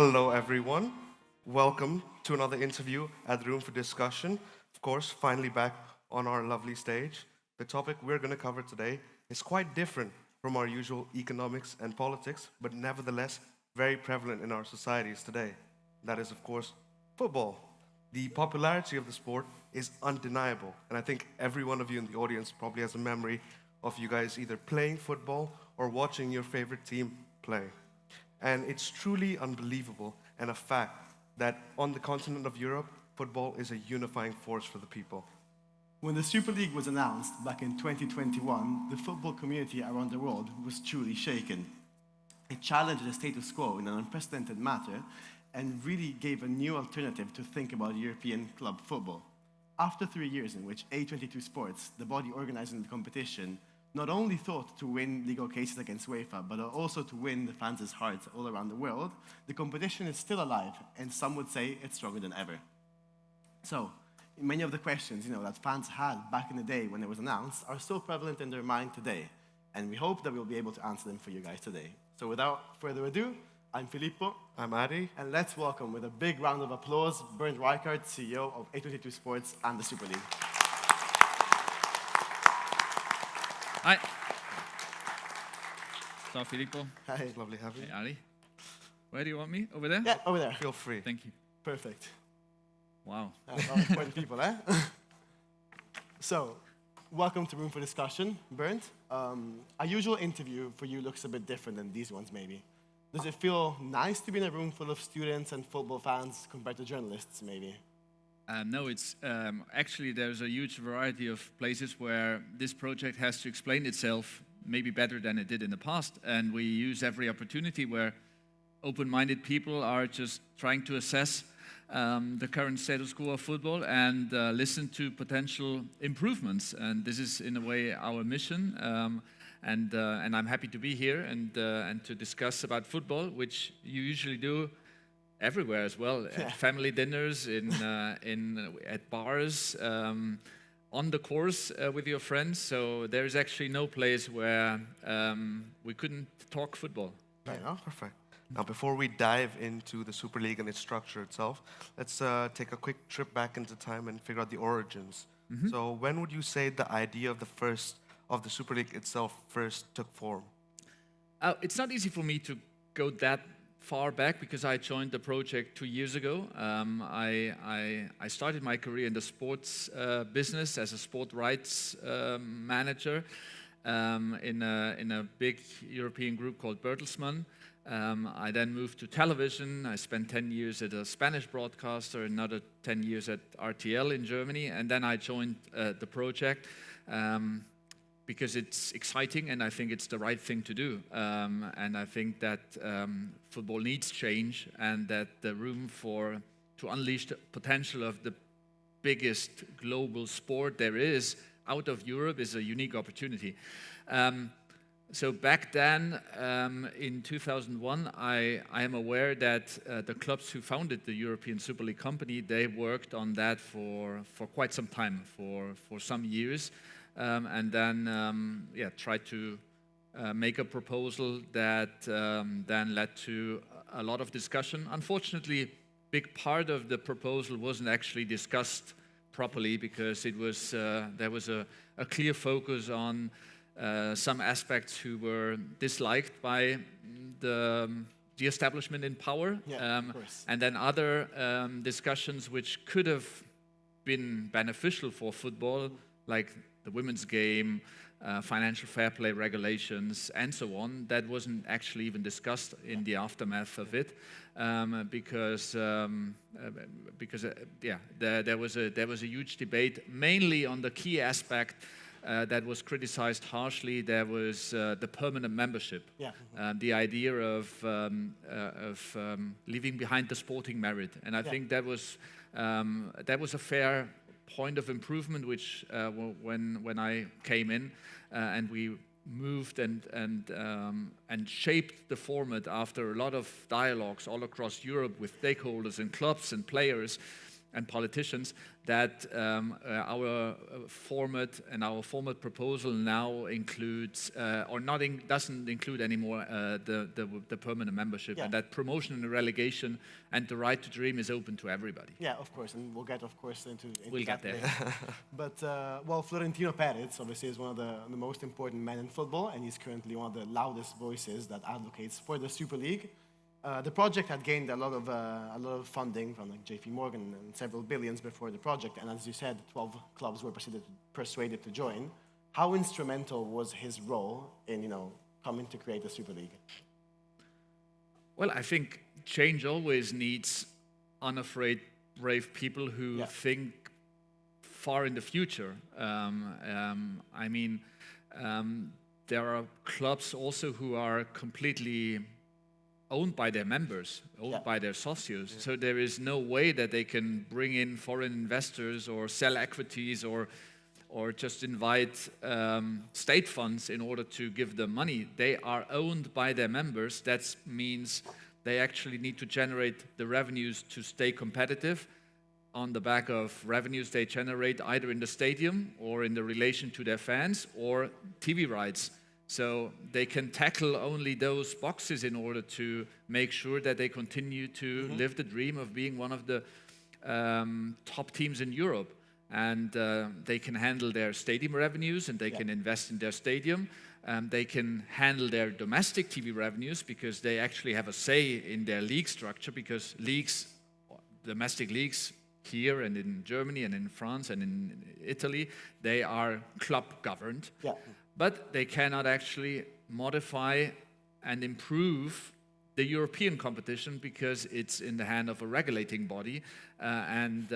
Hello, everyone. Welcome to another interview at the Room for Discussion. Of course, finally back on our lovely stage. The topic we're going to cover today is quite different from our usual economics and politics, but nevertheless very prevalent in our societies today. That is, of course, football. The popularity of the sport is undeniable, and I think every one of you in the audience probably has a memory of you guys either playing football or watching your favorite team play. And it's truly unbelievable and a fact that on the continent of Europe, football is a unifying force for the people. When the Super League was announced back in 2021, the football community around the world was truly shaken. It challenged the status quo in an unprecedented manner and really gave a new alternative to think about European club football. After 3 years in which A22 Sports, the body organizing the competition, not only thought to win legal cases against UEFA, but also to win the fans' hearts all around the world, the competition is still alive, and some would say it's stronger than ever. So, many of the questions that fans had back in the day when it was announced are still prevalent in their mind today, and we hope that we'll be able to answer them for you guys today. So without further ado, I'm Filippo. I'm Adi. And let's welcome with a big round of applause, Bernd Reichart, CEO of A22 Sports and the Super League. Hi. Ciao, Filippo. Hi. It's lovely having you. Hey, Ali. Where do you want me? Over there? Yeah, over there. Feel free. Thank you. Perfect. Wow. Important people, eh? So, welcome to Room for Discussion, Bernd. A usual interview for you looks a bit different than these ones, maybe. Does it feel nice to be in a room full of students and football fans compared to journalists, maybe? No, it's actually there's a huge variety of places where this project has to explain itself maybe better than it did in the past, and we use every opportunity where open-minded people are just trying to assess the current status quo of football and listen to potential improvements. And this is in a way our mission. And I'm happy to be here and to discuss about football, which you usually do everywhere as well, Yeah. at family dinners, at bars, on the course with your friends. So there's actually no place where we couldn't talk football. Fair enough. Perfect. Now, before we dive into the Super League and its structure itself, let's take a quick trip back into time and figure out the origins. So when would you say the idea of the Super League itself first took form? It's not easy for me to go that far back because I joined the project 2 years ago. I started my career in the sports business as a sport rights manager in a big European group called Bertelsmann. I then moved to television. I spent 10 years at a Spanish broadcaster, another 10 years at RTL in Germany, and then I joined the project because it's exciting and I think it's the right thing to do. And I think that football needs change and that the room to unleash the potential of the biggest global sport there is out of Europe is a unique opportunity. So back then, in 2001, I am aware that the clubs who founded the European Super League company, they worked on that for quite some time, for some years, and then tried to make a proposal that then led to a lot of discussion. Unfortunately, big part of the proposal wasn't actually discussed properly because it was there was a clear focus on some aspects who were disliked by the establishment in power, Of course. and then other discussions which could have been beneficial for football, like the women's game, financial fair play regulations, and so on. That wasn't actually even discussed in the aftermath of it, because there was a huge debate, mainly on the key aspect. That was criticized harshly. There was the permanent membership, the idea of leaving behind the sporting merit, and I think that was a fair point of improvement. Which when I came in and we moved and shaped the format after a lot of dialogues all across Europe with stakeholders and clubs and players. and politicians that our format and our format proposal now includes doesn't include anymore the permanent membership, Yeah. and that promotion and relegation and the right to dream is open to everybody. Yeah, of course, and we'll get, of course, into We'll that get there. later. But, well, Florentino Perez, obviously, is one of the most important men in football, and he's currently one of the loudest voices that advocates for the Super League. The project had gained a lot of funding from like JP Morgan and several billions before the project, and as you said, 12 clubs were persuaded to join. How instrumental was his role in, coming to create the Super League? Well, I think change always needs unafraid, brave people who think far in the future. There are clubs also who are completely owned by their members, owned by their socios. Yeah. So there is no way that they can bring in foreign investors or sell equities or just invite state funds in order to give them money. They are owned by their members. That means they actually need to generate the revenues to stay competitive on the back of revenues they generate either in the stadium or in the relation to their fans or TV rights. So they can tackle only those boxes in order to make sure that they continue to live the dream of being one of the top teams in Europe. And they can handle their stadium revenues, and they can invest in their stadium. They can handle their domestic TV revenues because they actually have a say in their league structure, because domestic leagues here and in Germany and in France and in Italy, they are club governed. Yeah. But they cannot actually modify and improve the European competition because it's in the hand of a regulating body, and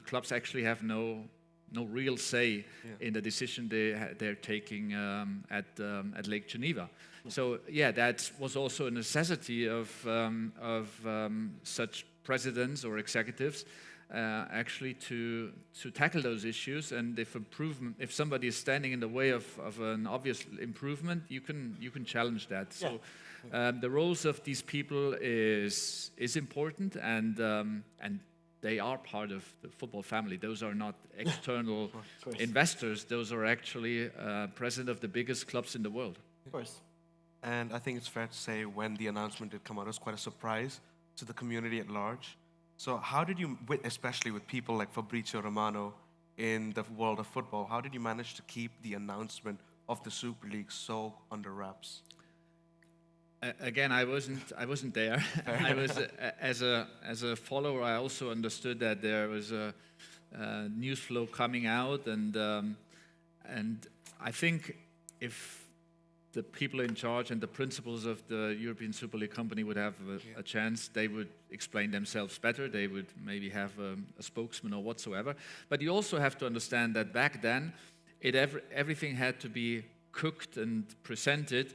clubs actually have no real say in the decision they're taking at Lake Geneva. So yeah, that was also a necessity of such presidents or executives actually to tackle those issues. And if somebody is standing in the way of an obvious improvement, you can challenge that. So the roles of these people is important, and they are part of the football family. Those are not external investors. Those are actually president of the biggest clubs in the world. Of course. And I think it's fair to say when the announcement did come out, it was quite a surprise to the community at large. So how did you, especially with people like Fabrizio Romano in the world of football, how did you manage to keep the announcement of the Super League so under wraps? Again, I wasn't there. I was as a follower. I also understood that there was a news flow coming out, and I think if the people in charge and the principals of the European Super League company would have a chance, they would explain themselves better. They would maybe have a spokesman or whatsoever. But you also have to understand that back then, everything had to be cooked and presented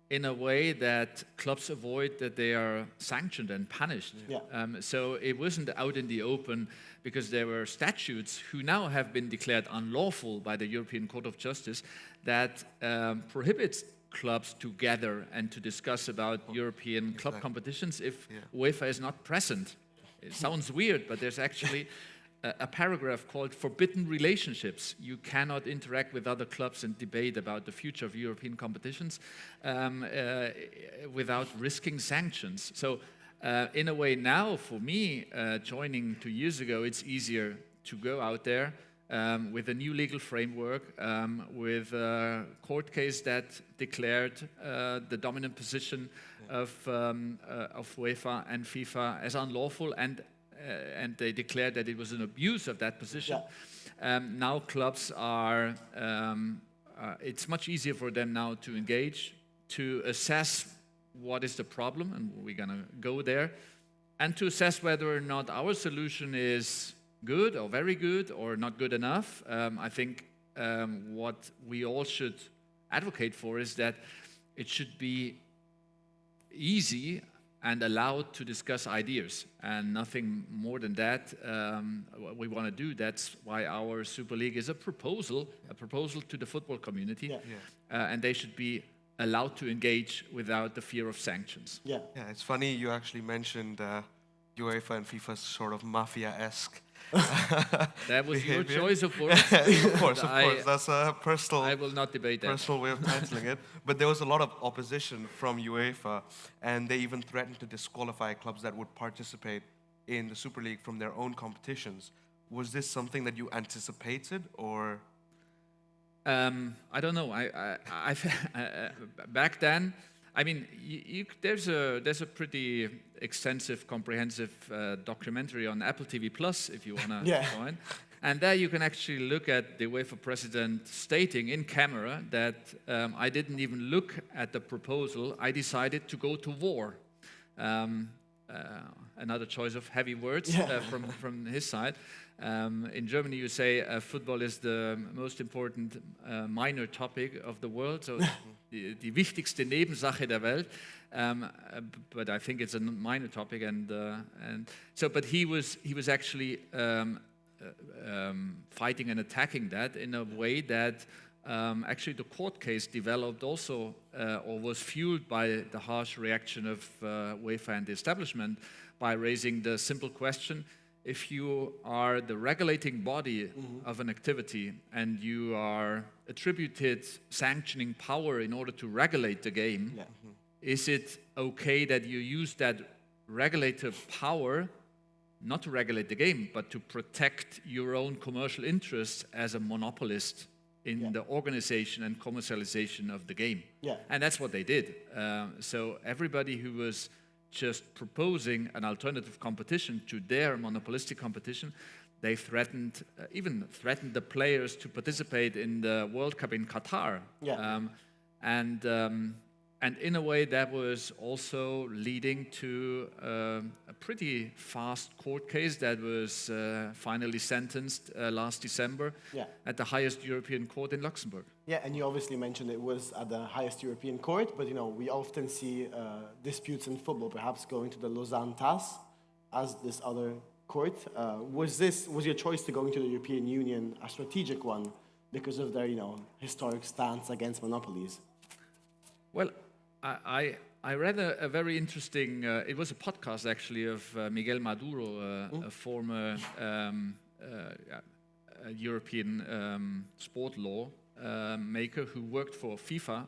in a way that clubs avoid that they are sanctioned and punished. So it wasn't out in the open, because there were statutes who now have been declared unlawful by the European Court of Justice that prohibits clubs to gather and to discuss about European club competitions if UEFA is not present. It sounds weird, but there's actually a paragraph called forbidden relationships. You cannot interact with other clubs and debate about the future of European competitions without risking sanctions. So in a way now, for me, joining 2 years ago, it's easier to go out there with a new legal framework, with a court case that declared the dominant position of UEFA and FIFA as unlawful, and they declared that it was an abuse of that position. Now clubs are, it's much easier for them now to engage, to assess what is the problem, and we're going to go there, and to assess whether or not our solution is good or very good or not good enough. I think what we all should advocate for is that it should be easy and allowed to discuss ideas, and nothing more than that. What we want to do, that's why our Super League is a proposal to the football community, and they should be allowed to engage without the fear of sanctions. Yeah, it's funny you actually mentioned UEFA and FIFA's sort of mafia-esque That was your behavior. choice of words. Of course, I- that's a personal I will not debate that. personal way of titling it. But there was a lot of opposition from UEFA, and they even threatened to disqualify clubs that would participate in the Super League from their own competitions. Was this something that you anticipated, or? I don't know. Back then, I mean, there's a pretty extensive, comprehensive documentary on Apple TV Plus if you want to Yeah. join. And there you can actually look at the UEFA president stating in camera that I didn't even look at the proposal. I decided to go to war. Another choice of heavy words from his side. In Germany, you say football is the most important minor topic of the world, so die wichtigste Nebensache der Welt. But I think it's a minor topic, and so. But he was actually fighting and attacking that in a way that actually the court case developed also, or was fueled by the harsh reaction of UEFA and the establishment by raising the simple question: if you are the regulating body of an activity and you are attributed sanctioning power in order to regulate the game, is it okay that you use that regulative power not to regulate the game, but to protect your own commercial interests as a monopolist in the organization and commercialization of the game? And that's what they did. So everybody who was just proposing an alternative competition to their monopolistic competition, they threatened, even threatened the players to participate in the World Cup in Qatar. And in a way that was also leading to a pretty fast court case that was finally sentenced last December at the highest European court in Luxembourg. Yeah, and you obviously mentioned it was at the highest European court, but we often see disputes in football perhaps going to the Lausanne TAS as this other court. Was your choice to go into the European Union a strategic one because of their historic stance against monopolies? Well, I read a very interesting, it was a podcast actually of Miguel Maduro, a former European sport law maker who worked for FIFA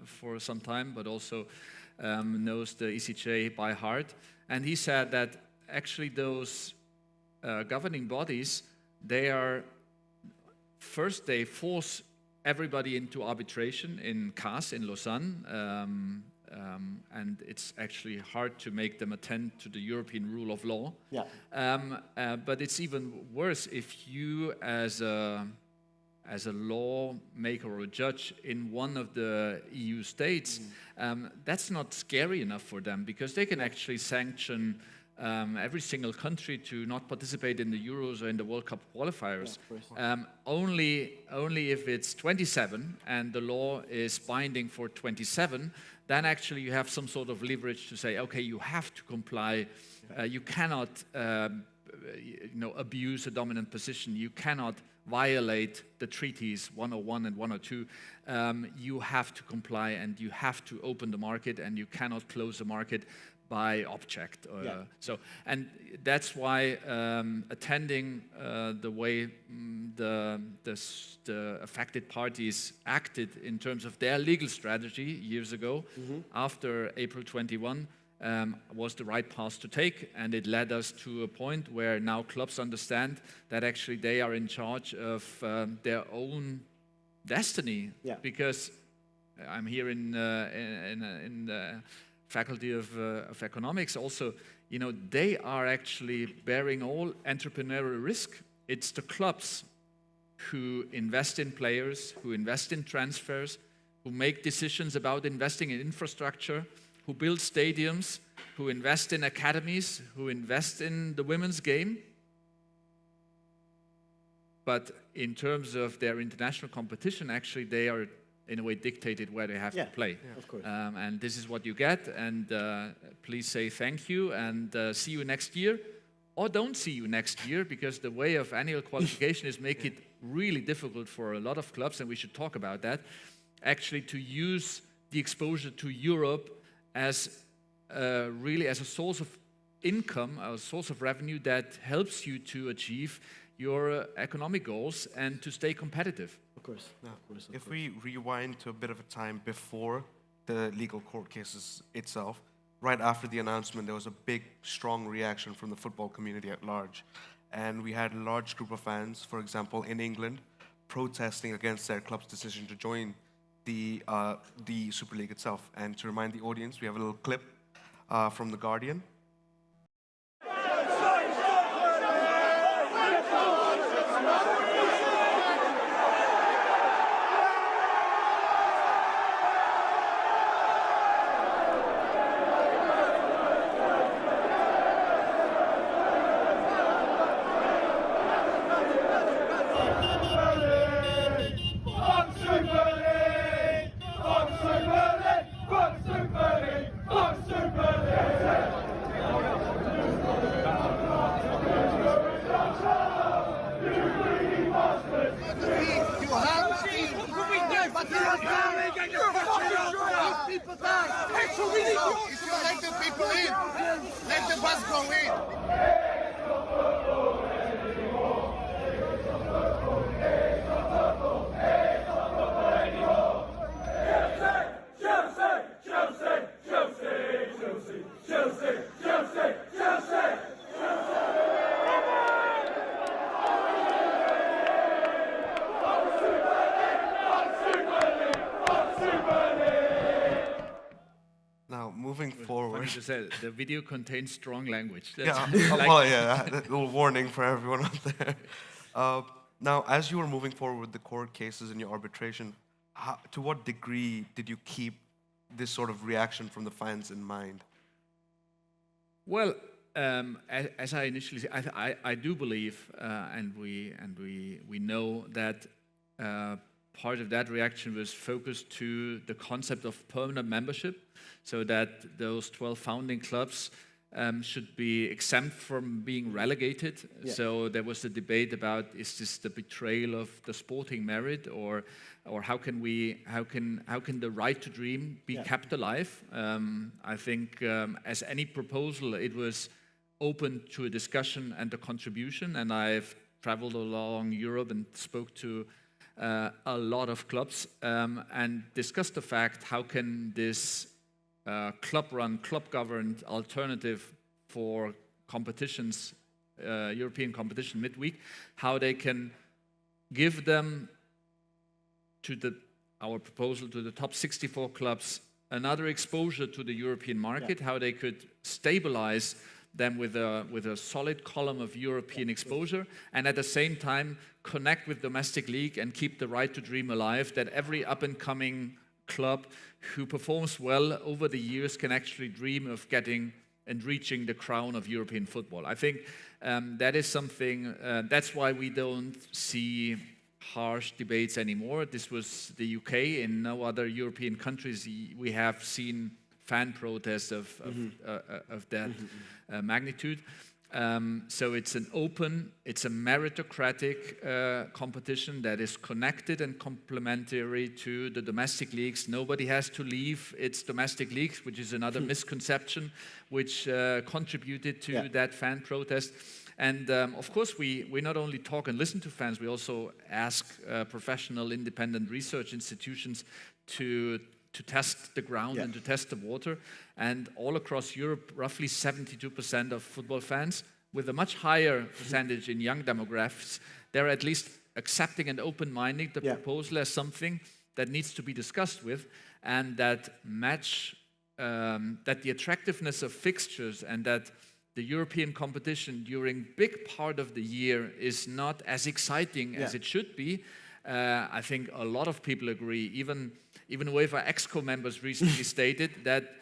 for some time, but also knows the ECJ by heart. And he said that actually those governing bodies, they force everybody into arbitration in CAS in Lausanne, and it's actually hard to make them attend to the European rule of law. But it's even worse if you, as a lawmaker or a judge in one of the EU states, that's not scary enough for them, because they can actually sanction every single country to not participate in the Euros or in the World Cup qualifiers. Only if it's 27 and the law is binding for 27, then actually you have some sort of leverage to say, okay, you have to comply. You cannot abuse a dominant position. You cannot violate the treaties 101 and 102. You have to comply, and you have to open the market, and you cannot close the market by object. So, and that's why attending the way the affected parties acted in terms of their legal strategy years ago, after April 21, was the right path to take, and it led us to a point where now clubs understand that actually they are in charge of their own destiny. Because I'm here in the Faculty of Economics also, they are actually bearing all entrepreneurial risk. It's the clubs who invest in players, who invest in transfers, who make decisions about investing in infrastructure, who build stadiums, who invest in academies, who invest in the women's game. But in terms of their international competition, actually they are in a way dictated where they have to play. Of course. And this is what you get, and please say thank you and see you next year, or don't see you next year, because the way of annual qualification is make it really difficult for a lot of clubs, and we should talk about that, actually to use the exposure to Europe as really as a source of income, a source of revenue that helps you to achieve your economic goals and to stay competitive. Of course. Of course. If we rewind to a bit of a time before the legal court cases itself, right after the announcement, there was a big, strong reaction from the football community at large. And we had a large group of fans, for example, in England, protesting against their club's decision to join the Super League itself. And to remind the audience, we have a little clip from The Guardian. If you let the people in, let the bus go in. Now, moving forward. Funny to say, the video contains strong language. Yeah, Like- well, yeah, a little warning for everyone out there. Now, as you were moving forward with the court cases and your arbitration, to what degree did you keep this sort of reaction from the fans in mind? Well, as I initially said, I do believe, and we know that part of that reaction was focused to the concept of permanent membership, so that those 12 founding clubs should be exempt from being relegated. Yeah. So there was a debate about, is this the betrayal of the sporting merit, or how can the right to dream be kept alive? I think as any proposal, it was open to a discussion and a contribution, and I've traveled along Europe and spoke to a lot of clubs and discussed the fact, how can this club-run, club-governed alternative for competitions, European competition midweek, how they can give them to our proposal to the top 64 clubs another exposure to the European market, how they could stabilize them with a solid column of European exposure, and at the same time connect with domestic league and keep the right to dream alive, that every up-and-coming club who performs well over the years can actually dream of getting and reaching the crown of European football. I think that is something, that's why we don't see harsh debates anymore. This was the UK. In no other European countries we have seen fan protests of that magnitude. So it's an open, it's a meritocratic competition that is connected and complementary to the domestic leagues. Nobody has to leave its domestic leagues, which is another misconception which contributed to that fan protest. And of course, we not only talk and listen to fans, we also ask professional independent research institutions to test the ground and to test the water. And all across Europe, roughly 72% of football fans, with a much higher percentage in young demographics, they're at least accepting and open-minding the proposal as something that needs to be discussed with, and that that the attractiveness of fixtures and that the European competition during big part of the year is not as exciting as it should be. I think a lot of people agree. Even UEFA ExCo members recently stated that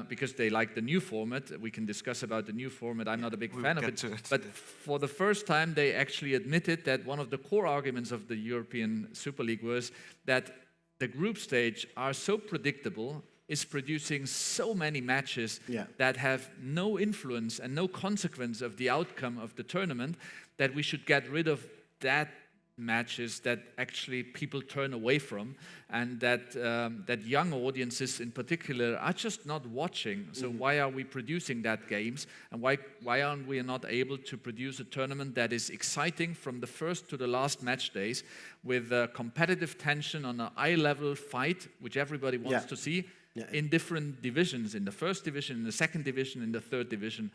because they like the new format, we can discuss about the new format. I'm not a big fan of it, but for the first time, they actually admitted that one of the core arguments of the European Super League was that the group stage are so predictable, is producing so many matches that have no influence and no consequence of the outcome of the tournament, that we should get rid of that matches that actually people turn away from, and that young audiences in particular are just not watching. So why are we producing that games, and why aren't we not able to produce a tournament that is exciting from the first to the last match days, with competitive tension on an eye-level fight, which everybody wants to see, in different divisions, in the first division, in the second division, in the third division,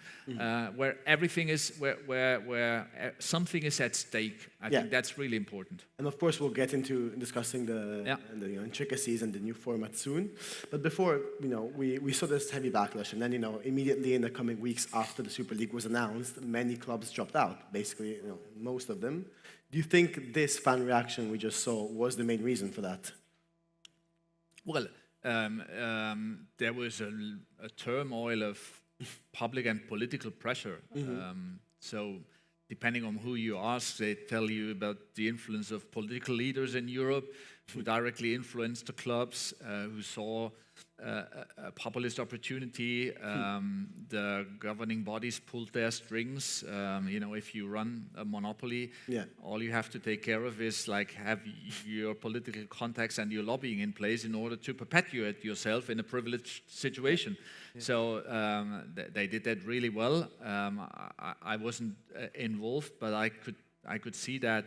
where everything is, where something is at stake. I think that's really important. And of course, we'll get into discussing the intricacies and the new format soon. But before, we saw this heavy backlash, and then, immediately in the coming weeks after the Super League was announced, many clubs dropped out, basically, most of them. Do you think this fan reaction we just saw was the main reason for that? Well, there was a turmoil of public and political pressure. So depending on who you ask, they tell you about the influence of political leaders in Europe who directly influenced the clubs, who saw a populist opportunity. The governing bodies pulled their strings. If you run a monopoly, all you have to take care of is have your political contacts and your lobbying in place in order to perpetuate yourself in a privileged situation. So they did that really well. I wasn't involved, but I could see that.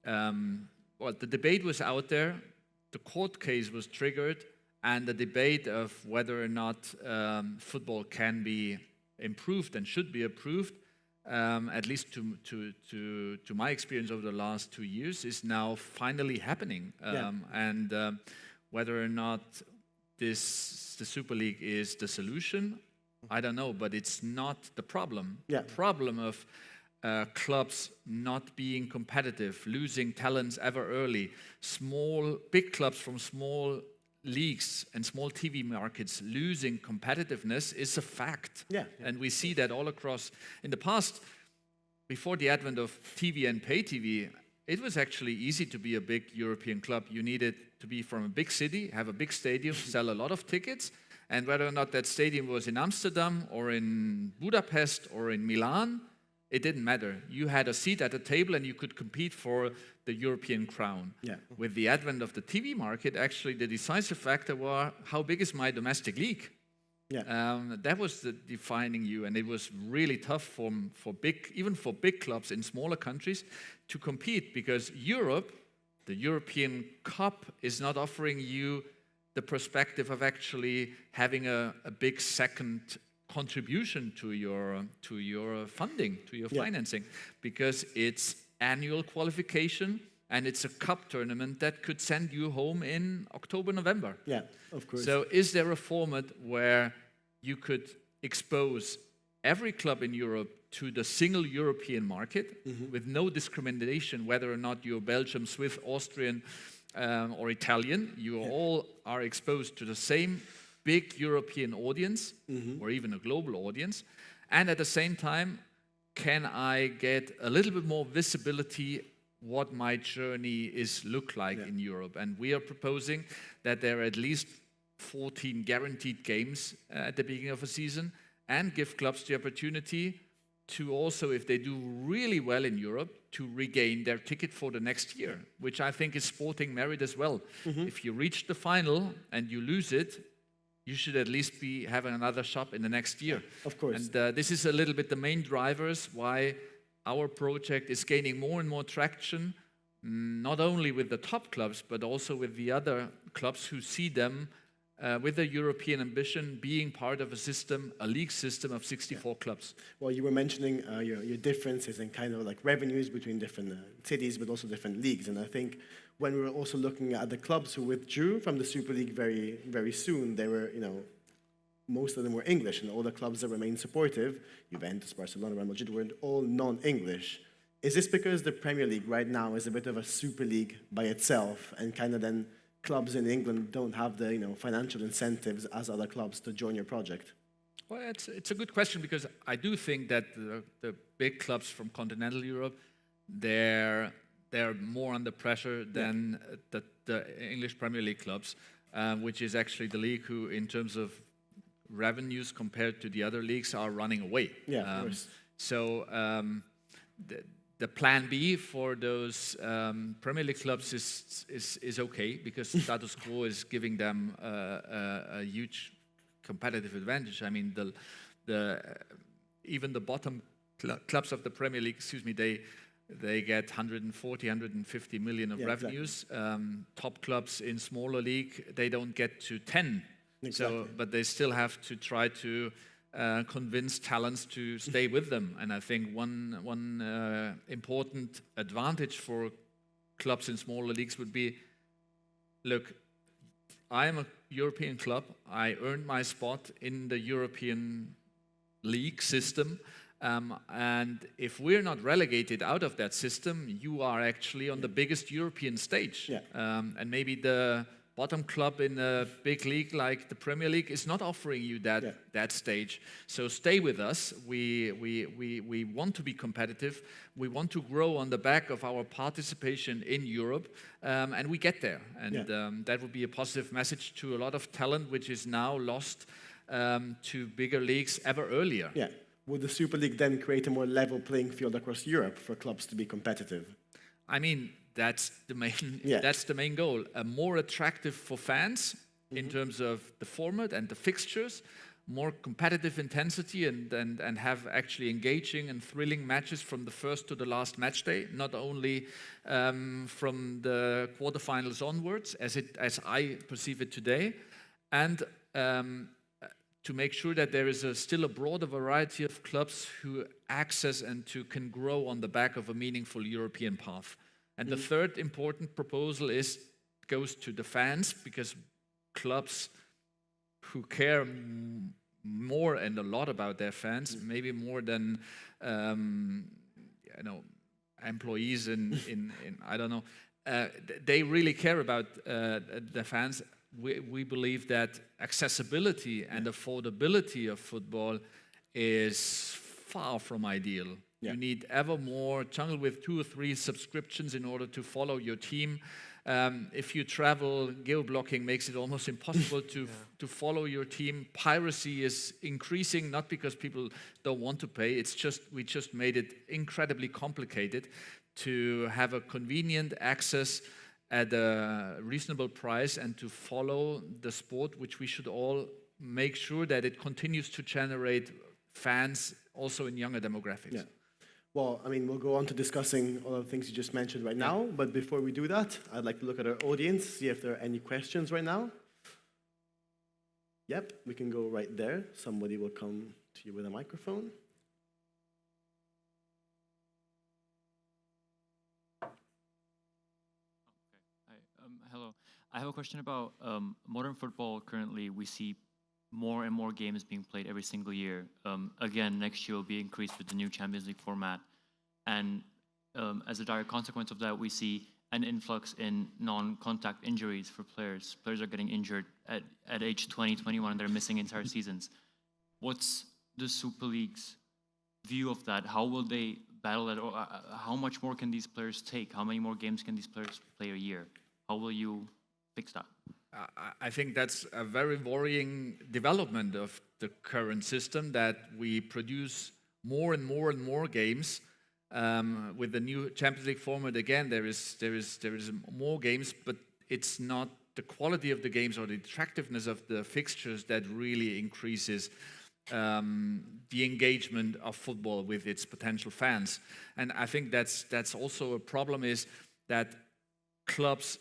The debate was out there, the court case was triggered, and the debate of whether or not football can be improved and should be approved, at least to my experience over the last 2 years, is now finally happening. And whether or not the Super League is the solution, I don't know, but it's not the problem. The problem of clubs not being competitive, losing talents ever early, big clubs from small leagues and small TV markets losing competitiveness is a fact. And we see that all across. In the past, before the advent of TV and pay TV, it was actually easy to be a big European club. You needed to be from a big city, have a big stadium, sell a lot of tickets, and whether or not that stadium was in Amsterdam or in Budapest or in Milan, it didn't matter. You had a seat at the table and you could compete for the European crown. With the advent of the TV market, actually the decisive factor was how big is my domestic league? That was the defining you, and it was really tough for big clubs in smaller countries to compete, because Europe, the European Cup, is not offering you the perspective of actually having a big second contribution to your funding, to your financing, because it's annual qualification and it's a cup tournament that could send you home in October, November. Of course. So is there a format where you could expose every club in Europe to the single European market with no discrimination, whether or not you're Belgium, Swiss, Austrian, or Italian? You all are exposed to the same big European audience, or even a global audience, and at the same time, can I get a little bit more visibility what my journey look like in Europe? And we are proposing that there are at least 14 guaranteed games at the beginning of a season, and give clubs the opportunity to also, if they do really well in Europe, to regain their ticket for the next year, which I think is sporting merit as well. If you reach the final and you lose it, you should at least have another shot in the next year. Of course. And this is a little bit the main drivers why our project is gaining more and more traction, not only with the top clubs, but also with the other clubs who see them with a European ambition being part of a league system of 64 clubs. Well, you were mentioning your differences in kind of like revenues between different cities, but also different leagues. And I think when we were also looking at the clubs who withdrew from the Super League very, very soon, they were, most of them were English, and all the clubs that remained supportive, Juventus, Barcelona, Real Madrid, were all non-English. Is this because the Premier League right now is a bit of a Super League by itself, and kind of then clubs in England don't have the financial incentives as other clubs to join your project? Well, it's a good question, because I do think that the big clubs from continental Europe, they're more under pressure than the English Premier League clubs, which is actually the league who, in terms of revenues compared to the other leagues, are running away. Of course. So the plan B for those Premier League clubs is okay, because status quo is giving them a huge competitive advantage. I mean, even the bottom clubs of the Premier League, they get 140, 150 million of revenues. Exactly. Top clubs in smaller league, they don't get to 10. Exactly. So, but they still have to try to convince talents to stay with them. And I think one important advantage for clubs in smaller leagues would be, look, I am a European club. I earned my spot in the European league system. And if we're not relegated out of that system, you are actually on the biggest European stage. Yeah. And maybe the bottom club in a big league like the Premier League is not offering you that stage. So stay with us. We want to be competitive. We want to grow on the back of our participation in Europe, and we get there. And that would be a positive message to a lot of talent, which is now lost to bigger leagues ever earlier. Yeah. Would the Super League then create a more level playing field across Europe for clubs to be competitive? I mean, that's the main Yeah. that's the main goal. More attractive for fans in terms of the format and the fixtures, more competitive intensity, and have actually engaging and thrilling matches from the first to the last match day, not only from the quarterfinals onwards, as I perceive it today, and to make sure that there is still a broader variety of clubs who access and can grow on the back of a meaningful European path. And the third important proposal goes to the fans, because clubs who care more and a lot about their fans, maybe more than employees in I don't know, they really care about the fans. We believe that accessibility and affordability of football is far from ideal. Yeah. You need ever more jungle with 2 or 3 subscriptions in order to follow your team. If you travel, geo-blocking makes it almost impossible to follow your team. Piracy is increasing, not because people don't want to pay. It's just we just made it incredibly complicated to have a convenient access at a reasonable price and to follow the sport, which we should all make sure that it continues to generate fans also in younger demographics. Yeah. Well, I mean, we'll go on to discussing all of the things you just mentioned right now, but before we do that, I'd like to look at our audience, see if there are any questions right now. Yep, we can go right there. Somebody will come to you with a microphone. Hello. I have a question about modern football. Currently, we see more and more games being played every single year. Again, next year will be increased with the new Champions League format. And as a direct consequence of that, we see an influx in non-contact injuries for players. Players are getting injured at age 20, 21, and they're missing entire seasons. What's the Super League's view of that? How will they battle that? Or how much more can these players take? How many more games can these players play a year? How will you fix that? I think that's a very worrying development of the current system, that we produce more and more and more games. With the new Champions League format, again, there is more games, but it's not the quality of the games or the attractiveness of the fixtures that really increases the engagement of football with its potential fans. And I think that's also a problem, is that clubs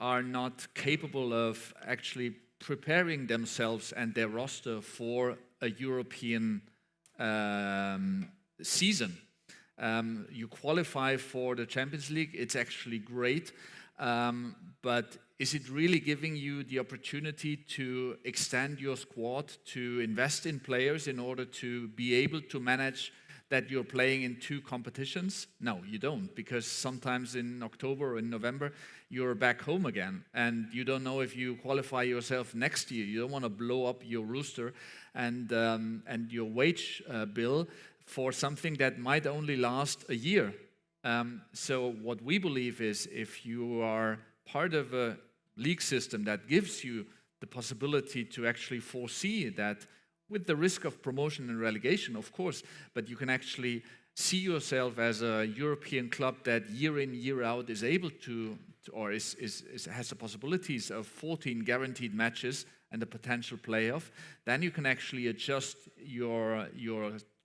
are not capable of actually preparing themselves and their roster for a European season. You qualify for the Champions League, it's actually great, but is it really giving you the opportunity to extend your squad, to invest in players in order to be able to manage that you're playing in 2 competitions? No, you don't, because sometimes in October or in November, you're back home again, and you don't know if you qualify yourself next year. You don't want to blow up your rooster and your wage bill for something that might only last a year. So what we believe is, if you are part of a league system that gives you the possibility to actually foresee that, with the risk of promotion and relegation, of course, but you can actually see yourself as a European club that year in, year out is able to or has the possibilities of 14 guaranteed matches and a potential playoff, then you can actually adjust your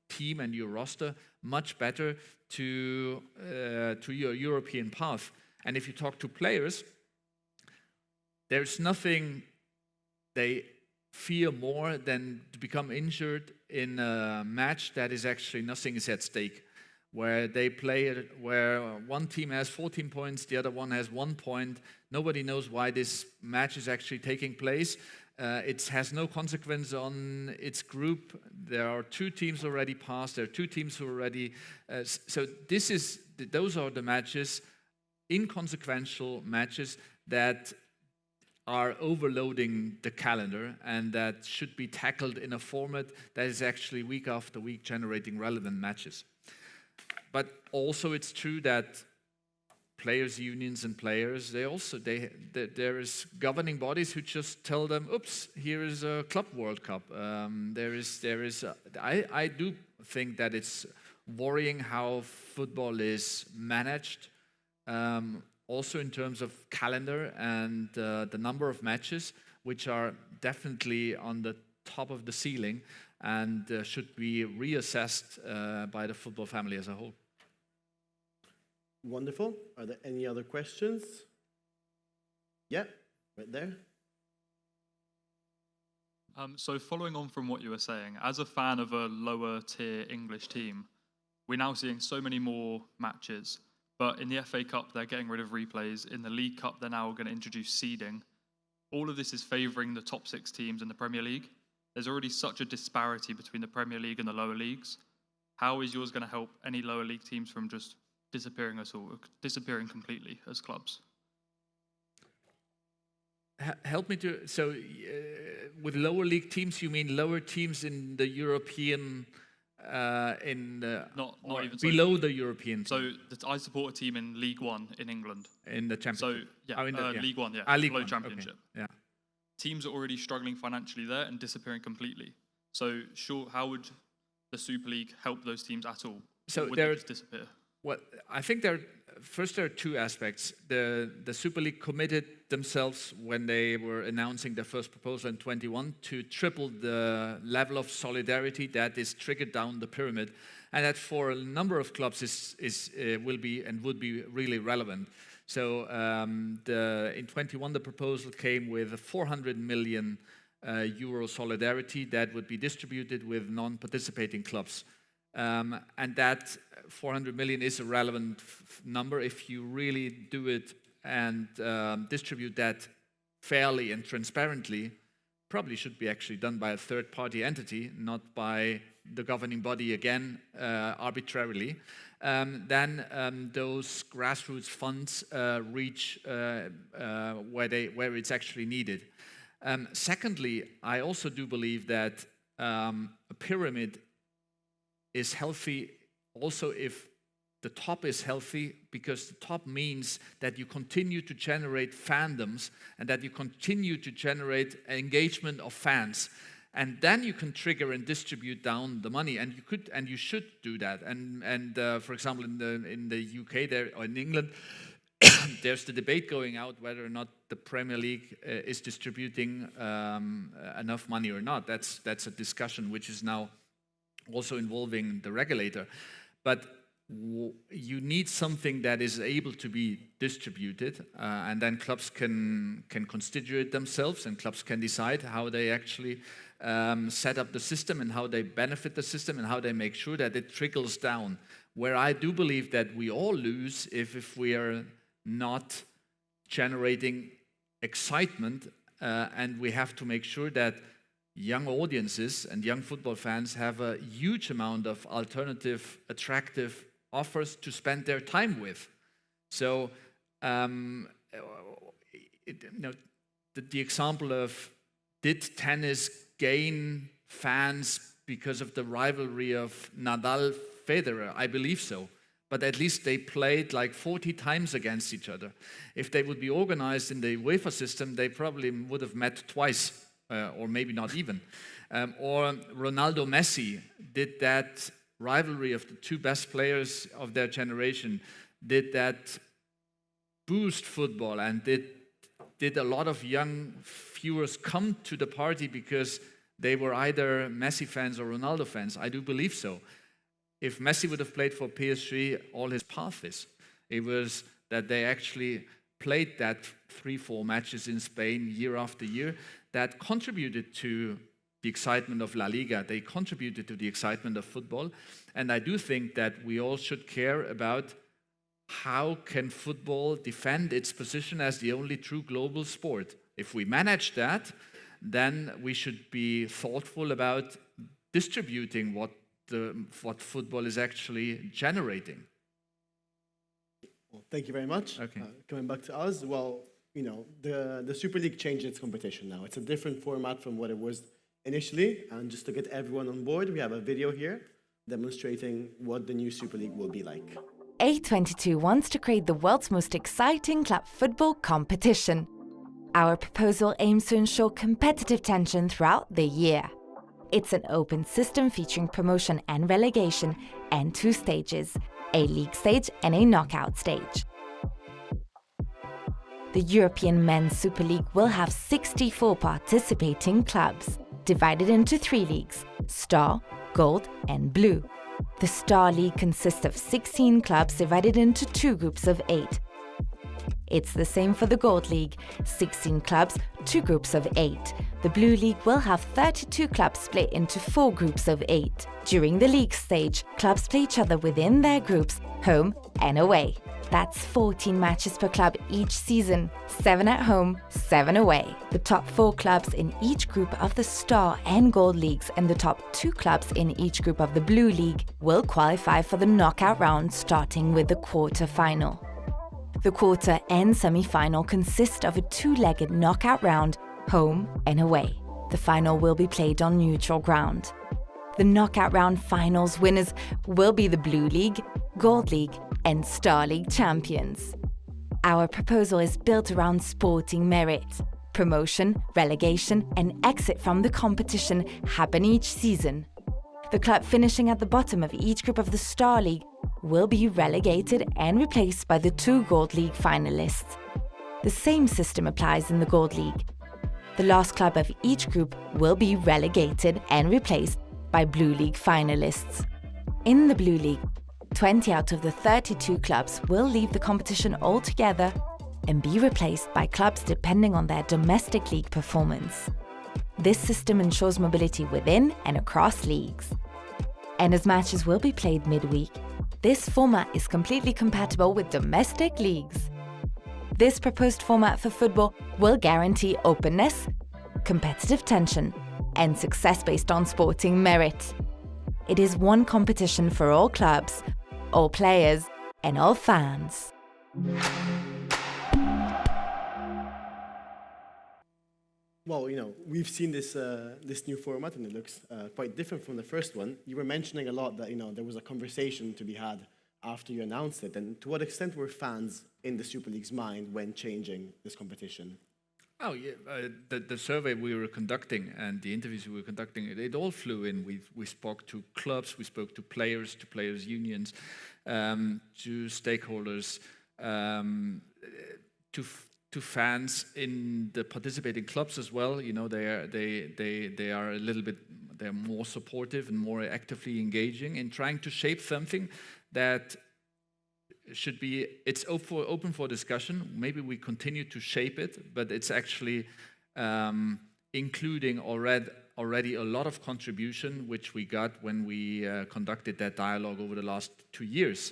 team and your roster much better to your European path. And if you talk to players, there's nothing they fear more than to become injured in a match that is actually nothing is at stake, where they play where one team has 14 points, the other one has 1 point. Nobody knows why this match is actually taking place. It has no consequence on its group. There are 2 teams already passed. There are 2 teams who are already. So those are the matches, inconsequential matches that are overloading the calendar and that should be tackled in a format that is actually week after week generating relevant matches. But also it's true that players' unions and players, there is governing bodies who just tell them, oops, here is a Club World Cup. I do think that it's worrying how football is managed, also in terms of calendar and the number of matches, which are definitely on the top of the ceiling and should be reassessed by the football family as a whole. Wonderful. Are there any other questions? Yeah, right there. So following on from what you were saying, as a fan of a lower tier English team, we're now seeing so many more matches, but in the FA Cup, they're getting rid of replays. In the League Cup, they're now going to introduce seeding. All of this is favouring the top 6 teams in the Premier League. There's already such a disparity between the Premier League and the lower leagues. How is yours going to help any lower league teams from just disappearing completely as clubs? Help me to, so with lower league teams, you mean lower teams in the European, Not even below the European so I support a team in League One in England. in the championship? So yeah, League One, League below One, Championship. okay. Yeah. Teams are already struggling financially there and disappearing completely. So sure, how would the Super League help those teams at all? So or would they just disappear? Well, I think there are 2 aspects. The Super League committed themselves when they were announcing their first proposal in 21 to triple the level of solidarity that is triggered down the pyramid, and that for a number of clubs would be really relevant. So in 21 the proposal came with a 400 million euro solidarity that would be distributed with non-participating clubs. And that 400 million is a relevant number if you really do it and distribute that fairly and transparently. Probably should be actually done by a third-party entity, not by the governing body again, arbitrarily. Then those grassroots funds reach where it's actually needed. Secondly, I also do believe that a pyramid is healthy also if the top is healthy, because the top means that you continue to generate fandoms and that you continue to generate engagement of fans. And then you can trigger and distribute down the money, and you should do that. And for example, in the UK there or in England, there's the debate going out whether or not the Premier League is distributing enough money or not. That's a discussion which is now also involving the regulator. But you need something that is able to be distributed, and then clubs can constitute themselves, and clubs can decide how they actually set up the system and how they benefit the system and how they make sure that it trickles down. Where I do believe that we all lose if we are not generating excitement, and we have to make sure that young audiences and young football fans have a huge amount of alternative, attractive offers to spend their time with. So, the example of, did tennis gain fans because of the rivalry of Nadal-Federer? I believe so. But at least they played like 40 times against each other. If they would be organized in the UEFA system, they probably would have met twice. Or maybe not even. Or Ronaldo Messi, did that rivalry of the two best players of their generation, did that boost football, and did a lot of young viewers come to the party because they were either Messi fans or Ronaldo fans? I do believe so. If Messi would have played for PSG, all his path is. It was that they actually played that 3-4 matches in Spain year after year that contributed to the excitement of La Liga. They contributed to the excitement of football. And I do think that we all should care about how can football defend its position as the only true global sport. If we manage that, then we should be thoughtful about distributing what football is actually generating. Well, thank you very much. Okay. Coming back to us, well, the Super League changed its competition now. It's a different format from what it was initially. And just to get everyone on board, we have a video here demonstrating what the new Super League will be like. A22 wants to create the world's most exciting club football competition. Our proposal aims to ensure competitive tension throughout the year. It's an open system featuring promotion and relegation and 2 stages, a league stage and a knockout stage. The European Men's Super League will have 64 participating clubs, divided into 3 leagues: Star, Gold and Blue. The Star League consists of 16 clubs divided into 2 groups of 8. It's the same for the Gold League, 16 clubs, 2 groups of 8. The Blue League will have 32 clubs split into 4 groups of 8. During the league stage, clubs play each other within their groups, home and away. That's 14 matches per club each season, 7 at home, 7 away. The top 4 clubs in each group of the Star and Gold Leagues and the top 2 clubs in each group of the Blue League will qualify for the knockout round, starting with the quarter-final. The quarter and semi-final consist of a 2-legged knockout round, home and away. The final will be played on neutral ground. The knockout round finals winners will be the Blue League, Gold League and Star League champions. Our proposal is built around sporting merit. Promotion, relegation and exit from the competition happen each season. The club finishing at the bottom of each group of the Star League will be relegated and replaced by the 2 Gold League finalists. The same system applies in the Gold League. The last club of each group will be relegated and replaced by Blue League finalists. In the Blue League, 20 out of the 32 clubs will leave the competition altogether and be replaced by clubs depending on their domestic league performance. This system ensures mobility within and across leagues. And as matches will be played midweek, this format is completely compatible with domestic leagues. This proposed format for football will guarantee openness, competitive tension, and success based on sporting merit. It is one competition for all clubs, all players, and all fans. Well, we've seen this new format, and it looks quite different from the first one. You were mentioning a lot that there was a conversation to be had after you announced it. And to what extent were fans in the Super League's mind when changing this competition? Oh, yeah. The survey we were conducting and the interviews we were conducting, it all flew in. We spoke to clubs, we spoke to players unions, to stakeholders, to fans in the participating clubs as well. They are a little bit, they're more supportive and more actively engaging in trying to shape something that should be, it's open for discussion. Maybe we continue to shape it, but it's actually including already a lot of contribution, which we got when we conducted that dialogue over the last 2 years.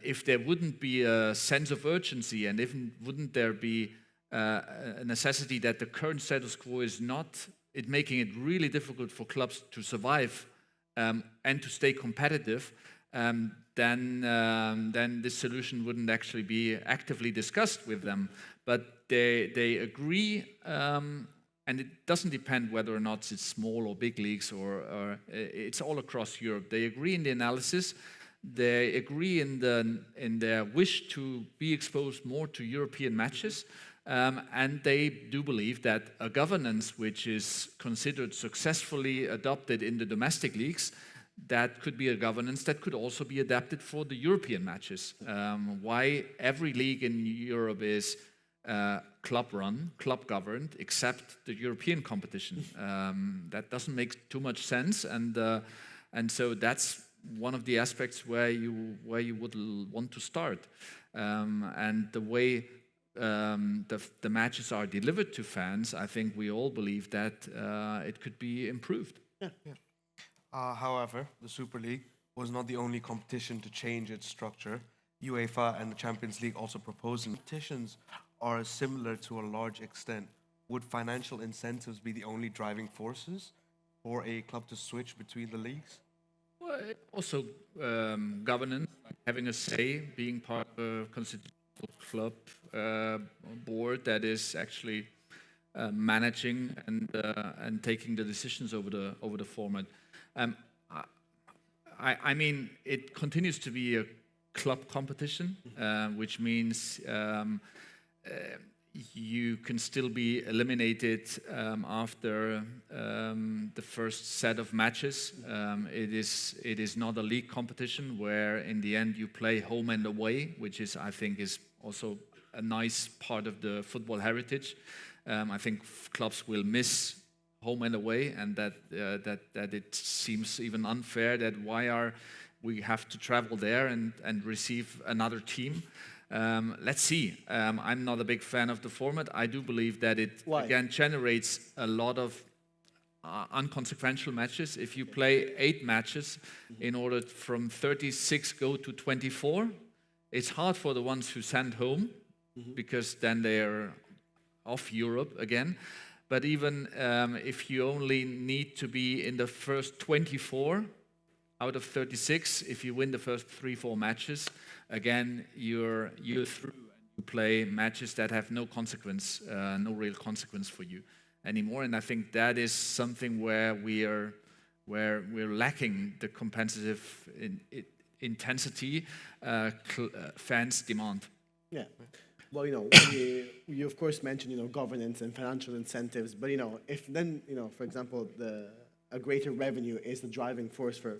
If there wouldn't be a sense of urgency, and if wouldn't there be a necessity that the current status quo is not, it making it really difficult for clubs to survive and to stay competitive, then this solution wouldn't actually be actively discussed with them. But they agree, and it doesn't depend whether or not it's small or big leagues, or it's all across Europe. They agree in the analysis. They agree in their wish to be exposed more to European matches, and they do believe that a governance which is considered successfully adopted in the domestic leagues that could be a governance that could also be adapted for the European matches. Why every league in Europe is club-run, club-governed, except the European competition. That doesn't make too much sense, and so that's one of the aspects where you would want to start. And the way the matches are delivered to fans, I think we all believe that it could be improved. However, the Super League was not the only competition to change its structure. UEFA and the Champions League also proposed competitions are similar to a large extent. Would financial incentives be the only driving forces for a club to switch between the leagues? Well, also governance, like having a say, being part of a constitutional club board that is actually managing and taking the decisions over the format. I mean, it continues to be a club competition, which means you can still be eliminated after the first set of matches. It is not a league competition where in the end you play home and away, which is, I think, is also a nice part of the football heritage. I think clubs will miss home and away, and that it seems even unfair that why we have to travel there and receive another team. Let's see. I'm not a big fan of the format. I do believe that it again generates a lot of unconsequential matches. If you play 8 matches in order from 36 go to 24, it's hard for the ones who send home because then they're off Europe again. But even if you only need to be in the first 24 out of 36, if you win the first 3-4 matches, again, you're through and you play matches that have no consequence, no real consequence for you anymore. And I think that is something where we're lacking the competitive intensity fans demand. Yeah. Well, you of course mentioned, governance and financial incentives, but, if then, for example, a greater revenue is the driving force for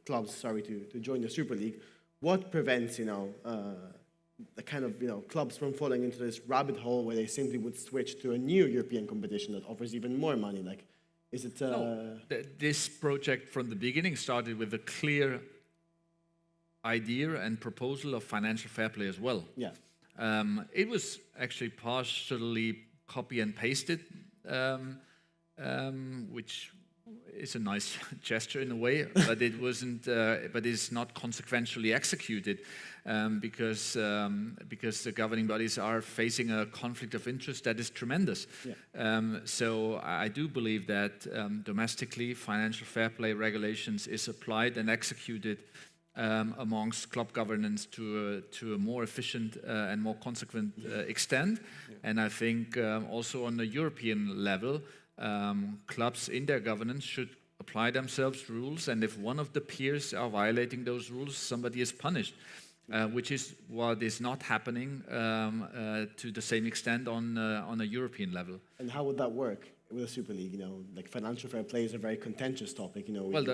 clubs, to join the Super League, what prevents, the kind of, clubs from falling into this rabbit hole where they simply would switch to a new European competition that offers even more money? Like, is it... This project from the beginning started with a clear idea and proposal of financial fair play as well. Yeah. It was actually partially copy and pasted, which is a nice gesture in a way, but it wasn't. But it's not consequentially executed because the governing bodies are facing a conflict of interest that is tremendous. Yeah. So I do believe that domestically, financial fair play regulations is applied and executed amongst club governance to a more efficient and more consequent extent. Yeah. And I think also on the European level, clubs in their governance should apply themselves rules, and if one of the peers are violating those rules, somebody is punished, which is what is not happening to the same extent on a European level. And how would that work with a Super League? Like financial fair play is a very contentious topic. Well,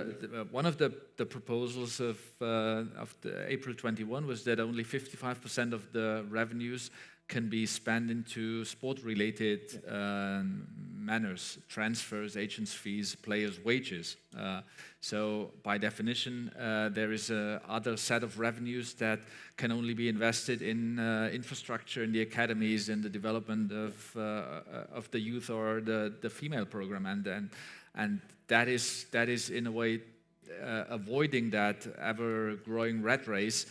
one of the proposals of the April 21 was that only 55% of the revenues can be spent into sport-related manners, transfers, agents' fees, players' wages. So by definition, there is a other set of revenues that can only be invested in infrastructure, in the academies, in the development of the youth or the female program, and that is in a way avoiding that ever-growing rat race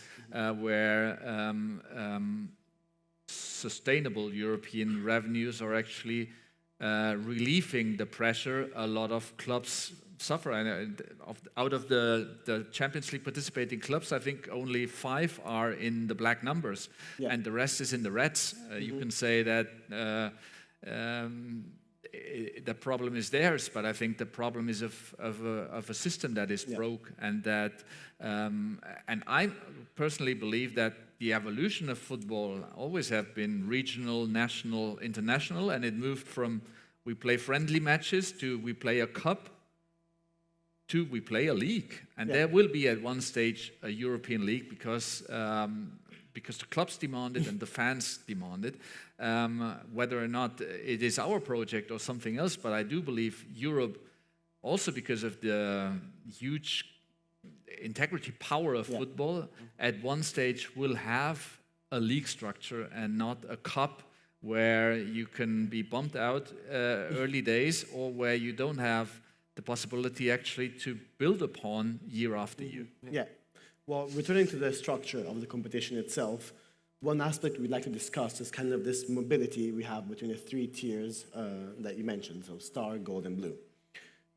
where sustainable European revenues are actually relieving the pressure a lot of clubs suffer. And out of the Champions League participating clubs, I think only 5 are in the black numbers, and the rest is in the reds. You can say that the problem is theirs, but I think the problem is of a system that is broke, and that and I personally believe that the evolution of football always have been regional, national, international, and it moved from we play friendly matches to we play a cup to we play a league, and there will be at one stage a European league because the clubs demand it and the fans demand it. Whether or not it is our project or something else, but I do believe Europe, also because of the huge integrity power of football, at one stage will have a league structure and not a cup where you can be bumped out early days, or where you don't have the possibility actually to build upon year after year. Yeah. Well, returning to the structure of the competition itself, one aspect we'd like to discuss is kind of this mobility we have between the three tiers that you mentioned, so star, gold, and blue.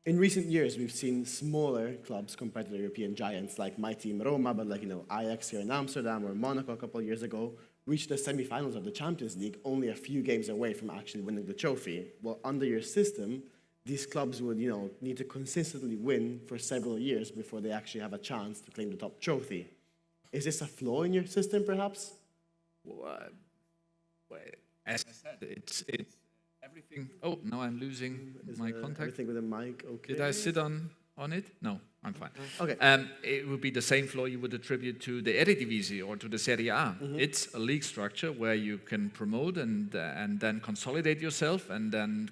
In recent years, we've seen smaller clubs compared to the European giants, like my team Roma, but like, Ajax here in Amsterdam or Monaco a couple of years ago, reached the semifinals of the Champions League only a few games away from actually winning the trophy. Well, under your system, these clubs would, need to consistently win for several years before they actually have a chance to claim the top trophy. Is this a flaw in your system, perhaps? Well, as I said, it's everything. Oh, now I'm losing my contact. Everything with the mic, okay. Did I sit on it? No, I'm fine. Okay. It would be the same flaw you would attribute to the Eredivisie or to the Serie A. It's a league structure where you can promote and then consolidate yourself, and then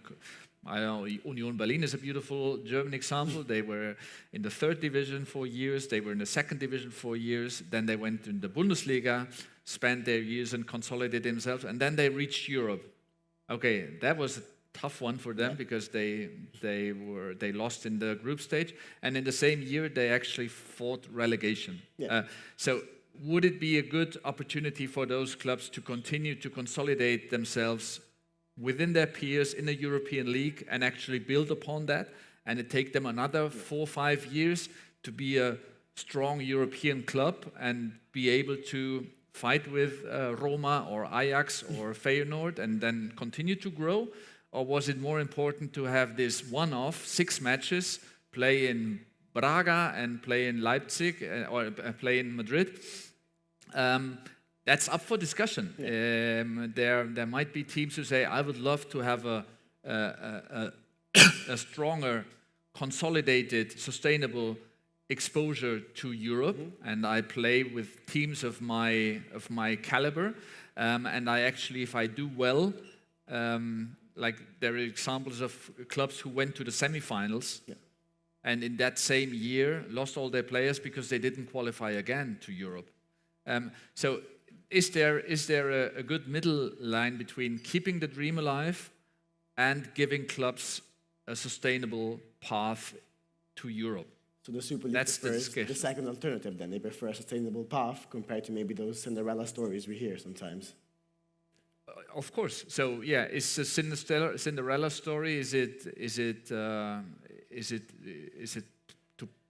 I know Union Berlin is a beautiful German example. They were in the 3rd division for years. They were in the 2nd division for years. Then they went in the Bundesliga, spent their years and consolidated themselves, and then they reached Europe. Okay, that was a tough one for them because they lost in the group stage, and in the same year they actually fought relegation. So would it be a good opportunity for those clubs to continue to consolidate themselves within their peers in a European league and actually build upon that, and it take them another 4 or 5 years to be a strong European club and be able to fight with Roma or Ajax or Feyenoord and then continue to grow? Or was it more important to have this one-off 6 matches, play in Braga and play in Leipzig or play in Madrid? That's up for discussion. There might be teams who say, I would love to have a stronger, consolidated, sustainable exposure to Europe, and I play with teams of my caliber, and I actually, if I do well, like there are examples of clubs who went to the semifinals, and in that same year lost all their players because they didn't qualify again to Europe. So is there a good middle line between keeping the dream alive and giving clubs a sustainable path to Europe? So the Super League That's the prefers discussion. the second alternative then. They prefer a sustainable path compared to maybe those Cinderella stories we hear sometimes. Of course. So yeah, it's a Cinderella story. Is it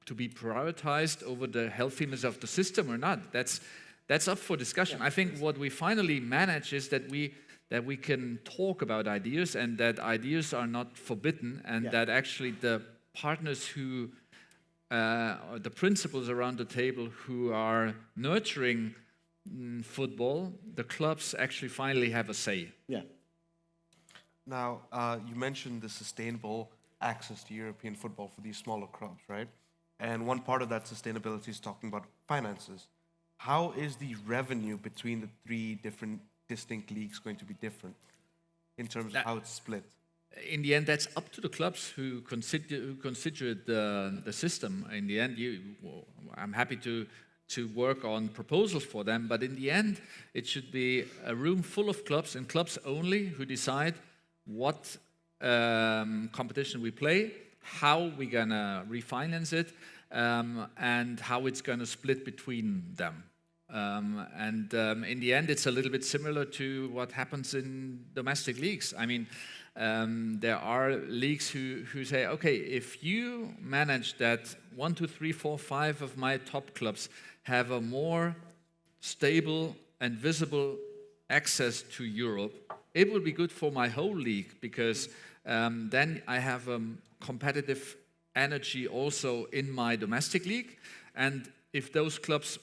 to be prioritized over the healthiness of the system or not? That's up for discussion. I think what we finally manage is that we can talk about ideas, and that ideas are not forbidden, and that actually the partners who or the principals around the table who are nurturing football, the clubs actually finally have a say. Yeah. Now, you mentioned the sustainable access to European football for these smaller clubs, right? And one part of that sustainability is talking about finances. How is the revenue between the 3 different distinct leagues going to be different in terms of how it's split? In the end, that's up to the clubs who consider the system. In the end, I'm happy to work on proposals for them, but in the end, it should be a room full of clubs and clubs only who decide what competition we play, how we're gonna refinance it, and how it's gonna split between them. In the end, it's a little bit similar to what happens in domestic leagues. I mean, there are leagues who say, okay, if you manage that 1, 2, 3, 4, 5 of my top clubs have a more stable and visible access to Europe, it will be good for my whole league, because then I have competitive energy also in my domestic league. And if those clubs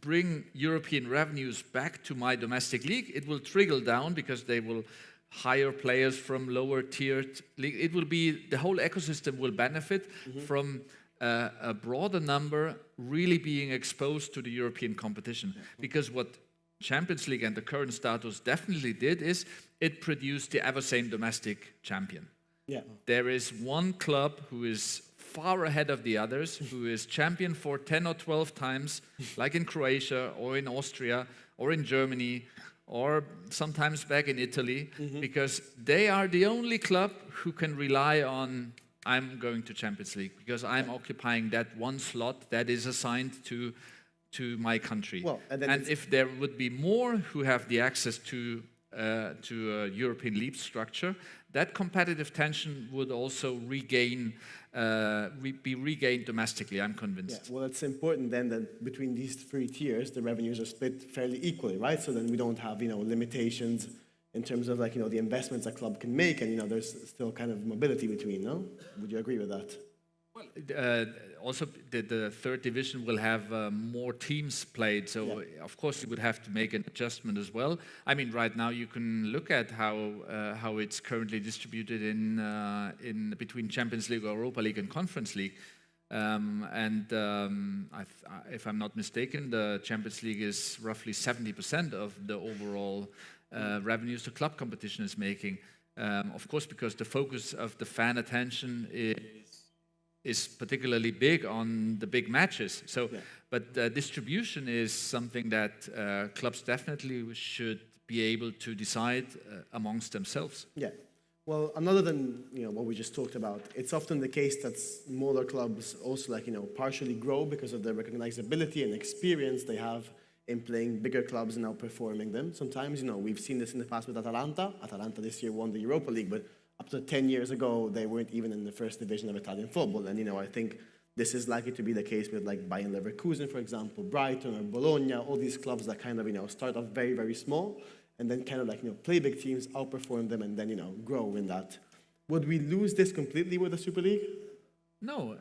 bring European revenues back to my domestic league, it will trickle down because they will hire players from lower tiered league. It will be, the whole ecosystem will benefit from a broader number really being exposed to the European competition. Because what Champions League and the current status definitely did is it produced the ever same domestic champion. Yeah. There is one club who is far ahead of the others, who is champion for 10 or 12 times, like in Croatia or in Austria or in Germany or sometimes back in Italy, because they are the only club who can rely on, I'm going to Champions League because I'm occupying that one slot that is assigned to my country. Well, and if there would be more who have the access to a European League structure, that competitive tension would also be regained domestically, I'm convinced. Yeah, well, it's important then that between these three tiers, the revenues are split fairly equally, right? So then we don't have, limitations in terms of, the investments a club can make, and, there's still kind of mobility between, no? Would you agree with that? Also, the third division will have more teams played, so of course you would have to make an adjustment as well. I mean, right now you can look at how it's currently distributed in between Champions League, Europa League, and Conference League. If I'm not mistaken, the Champions League is roughly 70% of the overall revenues the club competition is making. Of course, because the focus of the fan attention is particularly big on the big matches. So, but distribution is something that clubs definitely should be able to decide amongst themselves. Yeah. Well, another than what we just talked about, it's often the case that smaller clubs also partially grow because of the recognizability and experience they have in playing bigger clubs and outperforming them. Sometimes, we've seen this in the past with Atalanta. Atalanta this year won the Europa League, but up to 10 years ago, they weren't even in the first division of Italian football. And, I think this is likely to be the case with Bayern Leverkusen, for example, Brighton or Bologna, all these clubs that kind of, start off very, very small and then kind of play big teams, outperform them, and then, grow in that. Would we lose this completely with the Super League? No,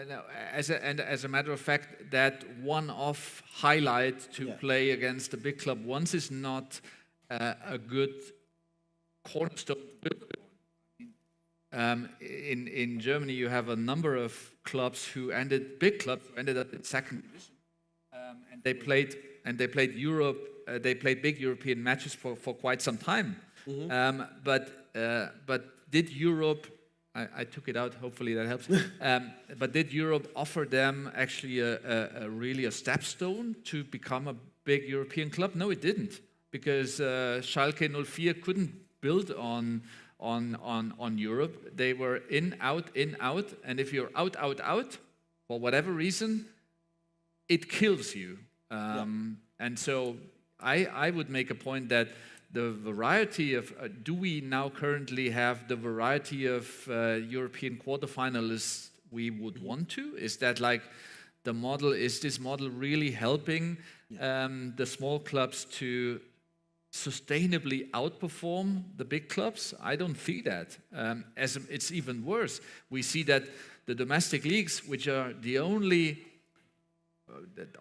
no. As a matter of fact, that one-off highlight to play against a big club once is not a good cornerstone. In Germany, you have a number of clubs big clubs who ended up in second division, and they played Europe. They played big European matches for quite some time. But did Europe? I took it out. Hopefully that helps. But did Europe offer them actually really a stepstone to become a big European club? No, it didn't, because Schalke 04 couldn't build on Europe. They were in, out, and if you're out, for whatever reason, it kills you. And so I would make a point that the variety of, do we now currently have the variety of European quarterfinalists we would want to? Is that is this model really helping the small clubs to sustainably outperform the big clubs? I don't see that. It's even worse. We see that the domestic leagues, which are the only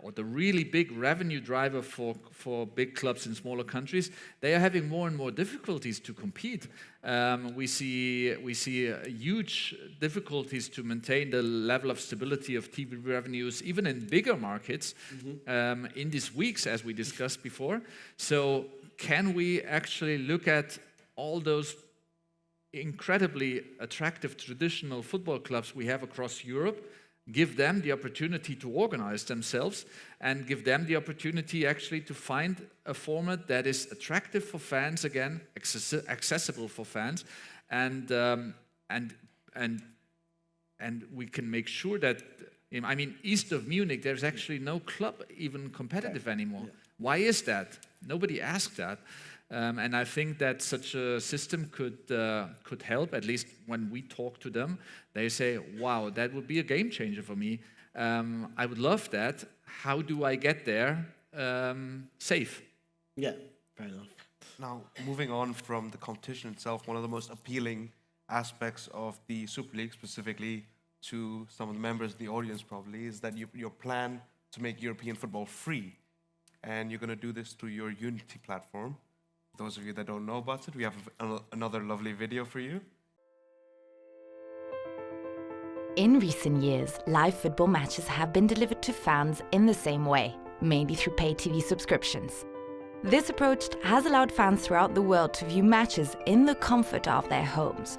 or the really big revenue driver for big clubs in smaller countries, they are having more and more difficulties to compete. We see huge difficulties to maintain the level of stability of TV revenues, even in bigger markets, in these weeks, as we discussed before. So can we actually look at all those incredibly attractive traditional football clubs we have across Europe, give them the opportunity to organize themselves, and give them the opportunity actually to find a format that is attractive for fans, again, accessible for fans, and we can make sure that, east of Munich, there's actually no club even competitive anymore. Why is that? Nobody asked that. And I think that such a system could help. At least when we talk to them, they say, wow, that would be a game changer for me. I would love that. How do I get there safe? Yeah, fair enough. Now, moving on from the competition itself, one of the most appealing aspects of the Super League, specifically to some of the members of the audience probably, is that your plan to make European football free. And you're going to do this through your Unity platform. Those of you that don't know about it, we have another lovely video for you. In recent years, live football matches have been delivered to fans in the same way, mainly through pay TV subscriptions. This approach has allowed fans throughout the world to view matches in the comfort of their homes.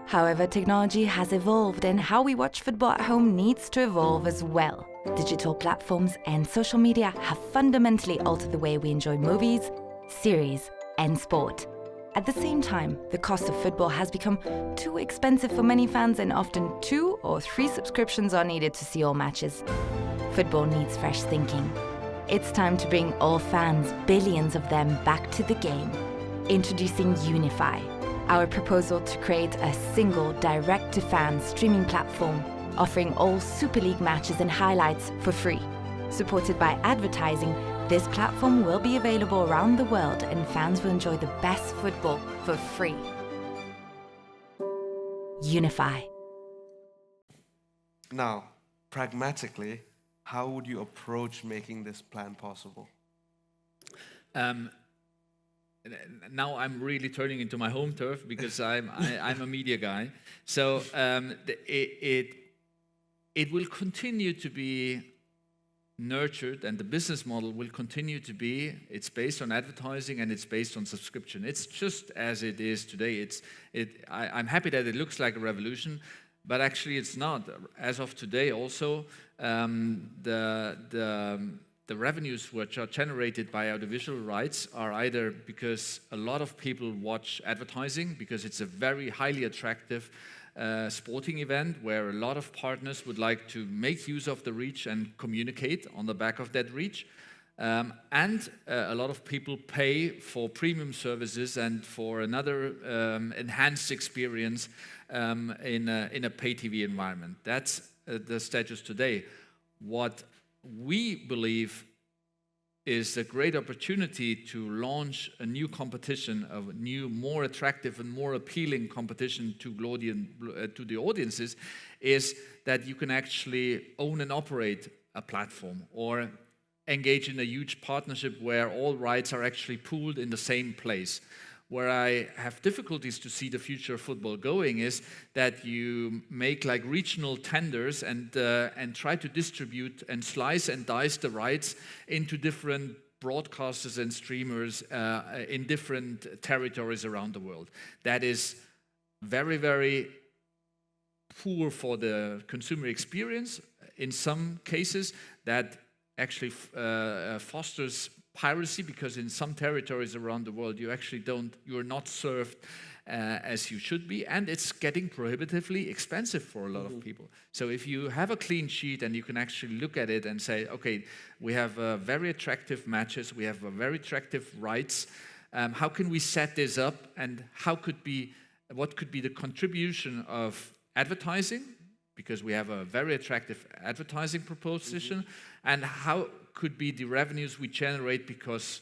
However, technology has evolved and how we watch football at home needs to evolve as well. Digital platforms and social media have fundamentally altered the way we enjoy movies, series, and sport. At the same time, the cost of football has become too expensive for many fans and often 2 or 3 subscriptions are needed to see all matches. Football needs fresh thinking. It's time to bring all fans, billions of them, back to the game. Introducing Unify, our proposal to create a single direct-to-fan streaming platform offering all Super League matches and highlights for free. Supported by advertising, this platform will be available around the world and fans will enjoy the best football for free. Unify. Now, pragmatically, how would you approach making this plan possible? Now I'm really turning into my home turf because I'm a media guy. So it will continue to be nurtured, and the business model will continue to be, it's based on advertising and it's based on subscription. It's just as it is today. I'm happy that it looks like a revolution, but actually it's not. As of today also, the revenues which are generated by audiovisual rights are either because a lot of people watch advertising because it's a very highly attractive sporting event where a lot of partners would like to make use of the reach and communicate on the back of that reach. And a lot of people pay for premium services and for another enhanced experience in a pay TV environment. That's the status today. What we believe is a great opportunity to launch a new competition, a new, more attractive and more appealing competition to the audiences, is that you can actually own and operate a platform or engage in a huge partnership where all rights are actually pooled in the same place. Where I have difficulties to see the future of football going is that you make like regional tenders and try to distribute and slice and dice the rights into different broadcasters and streamers in different territories around the world. That is very, very poor for the consumer experience. In some cases, that actually fosters piracy, because in some territories around the world you're not served as you should be, and it's getting prohibitively expensive for a lot of people. So if you have a clean sheet and you can actually look at it and say, okay, we have very attractive matches, we have very attractive rights, how can we set this up, and what could be the contribution of advertising, because we have a very attractive advertising proposition, and how could be the revenues we generate because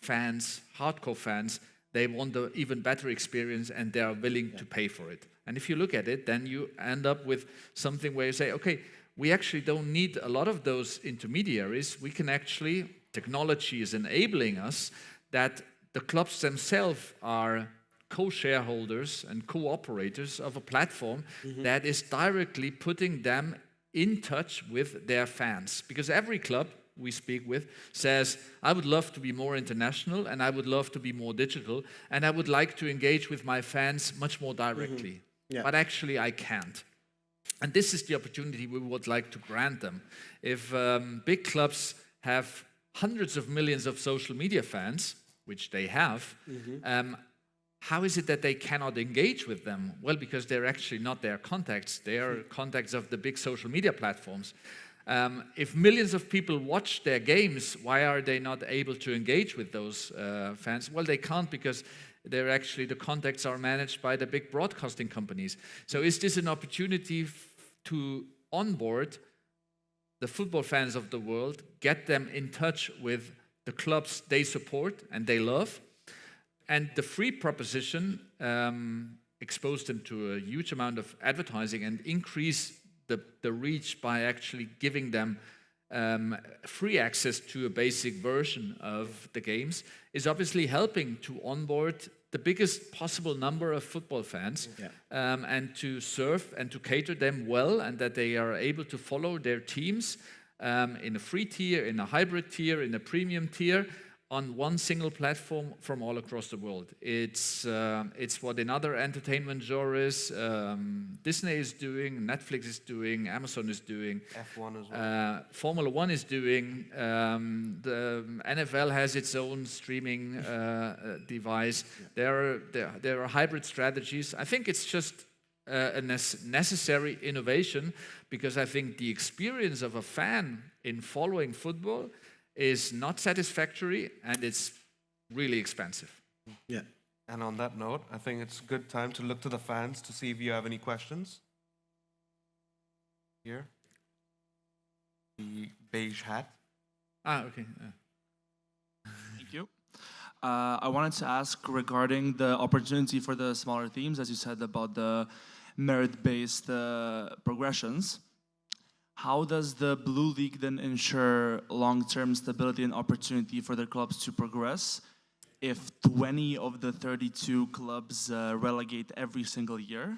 fans, hardcore fans, they want an even better experience and they are willing to pay for it. And if you look at it, then you end up with something where you say, okay, we actually don't need a lot of those intermediaries. We can actually, technology is enabling us that the clubs themselves are co-shareholders and co-operators of a platform that is directly putting them in touch with their fans. Because every club we speak with says, I would love to be more international and I would love to be more digital and I would like to engage with my fans much more directly. But actually I can't. And this is the opportunity we would like to grant them. If big clubs have hundreds of millions of social media fans, which they have, how is it that they cannot engage with them? Well, because they're actually not their contacts. They are contacts of the big social media platforms. If millions of people watch their games, why are they not able to engage with those fans? Well, they can't, because the contacts are managed by the big broadcasting companies. So is this an opportunity to onboard the football fans of the world, get them in touch with the clubs they support and they love, and the free proposition expose them to a huge amount of advertising and increase the reach by actually giving them free access to a basic version of the games is obviously helping to onboard the biggest possible number of football fans, and to serve and to cater them well, and that they are able to follow their teams in a free tier, in a hybrid tier, in a premium tier, on one single platform from all across the world. It's what in other entertainment genres Disney is doing, Netflix is doing, Amazon is doing, F1 as well. Formula One is doing, the NFL has its own streaming device. There are hybrid strategies. I think it's just a necessary innovation, because I think the experience of a fan in following football is not satisfactory, and it's really expensive. Yeah. And on that note, I think it's a good time to look to the fans to see if you have any questions. Here. The beige hat. Okay. Thank you. I wanted to ask regarding the opportunity for the smaller teams, as you said about the merit-based progressions. How does the Blue League then ensure long-term stability and opportunity for the clubs to progress if 20 of the 32 clubs relegate every single year?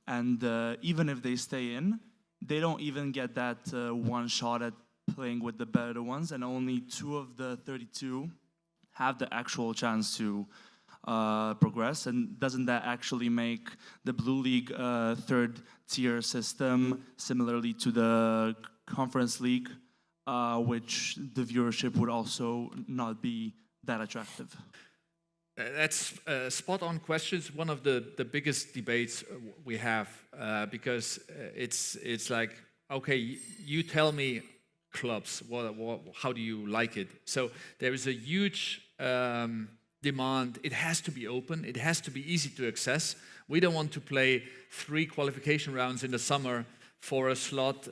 And even if they stay in, they don't even get that one shot at playing with the better ones, and only 2 of the 32 have the actual chance to progress. And doesn't that actually make the Blue League third-tier system similarly to the Conference League, which the viewership would also not be that attractive? That's a spot-on question. It's one of the biggest debates we have, because it's like, okay, you tell me, clubs, how do you like it? So there is a huge demand. It has to be open. It has to be easy to access. We don't want to play 3 qualification rounds in the summer for a slot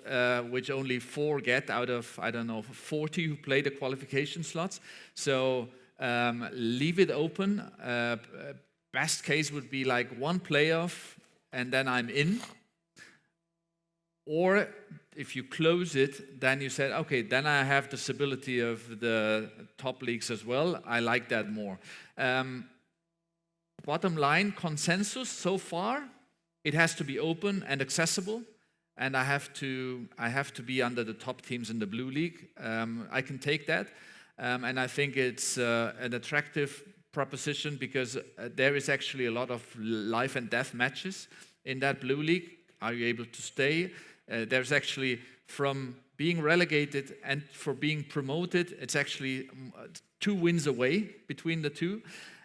which only 4 get out of, I don't know, 40 who play the qualification slots. So leave it open. Best case would be like 1 playoff and then I'm in. Or if you close it, then you said, okay, then I have the stability of the top leagues as well. I like that more. Bottom line, consensus so far, it has to be open and accessible, and I have to be under the top teams in the Blue League. I can take that, and I think it's an attractive proposition, because there is actually a lot of life and death matches in that Blue League. Are you able to stay? There's actually, from being relegated and for being promoted, it's actually 2 wins away between the 2.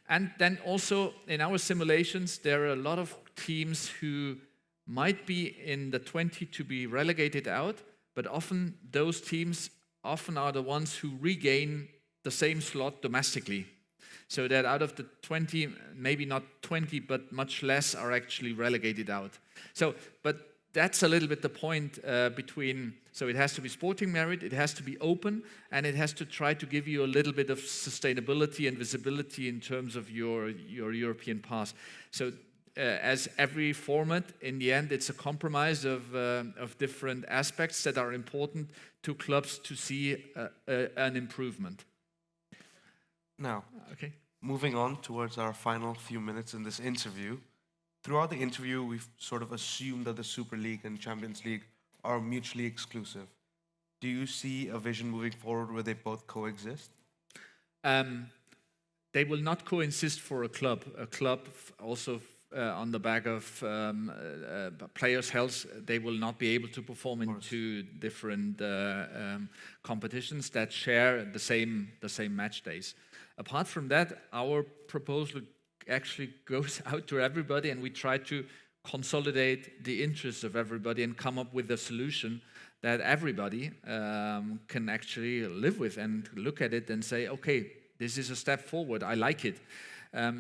And then also in our simulations, there are a lot of teams who might be in the 20 to be relegated out, but often those teams are the ones who regain the same slot domestically. So that out of the 20, maybe not 20, but much less are actually relegated out. So, but that's a little bit the point between, so it has to be sporting merit, it has to be open, and it has to try to give you a little bit of sustainability and visibility in terms of your European path. So as every format, in the end, it's a compromise of different aspects that are important to clubs to see an improvement. Now, okay. Moving on towards our final few minutes in this interview. Throughout the interview, we've sort of assumed that the Super League and Champions League are mutually exclusive. Do you see a vision moving forward where they both coexist? They will not coexist for a club. A club also on the back of players' health, they will not be able to perform in 2 different competitions that share the same match days. Apart from that, our proposal actually goes out to everybody, and we try to consolidate the interests of everybody and come up with a solution that everybody can actually live with and look at it and say, okay, this is a step forward, I like it.